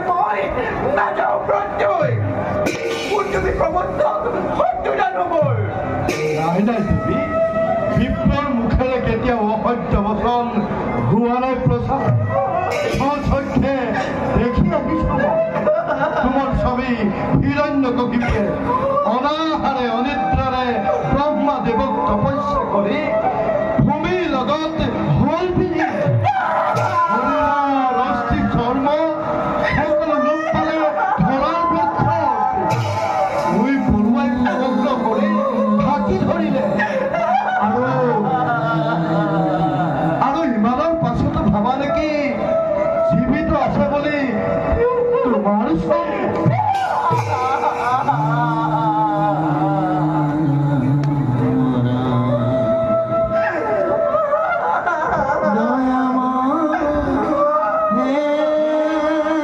মই নাযাওঁ প্ৰত্যয় মোৰ তুমি প্ৰবন্ধক সত্য জানো মোৰ নাই নাই দেৱী বিপ্ৰৰ মুখেৰে কেতিয়াও অসত্য বচন হোৱা নাই প্ৰচাৰ স্বচক্ষে দেখি আহিছো তোমাৰ ছবি হিৰণ্যকশিপুৱে অনাহাৰে অনিদ্ৰাৰে ব্ৰহ্মা দেৱক তপস্যা কৰি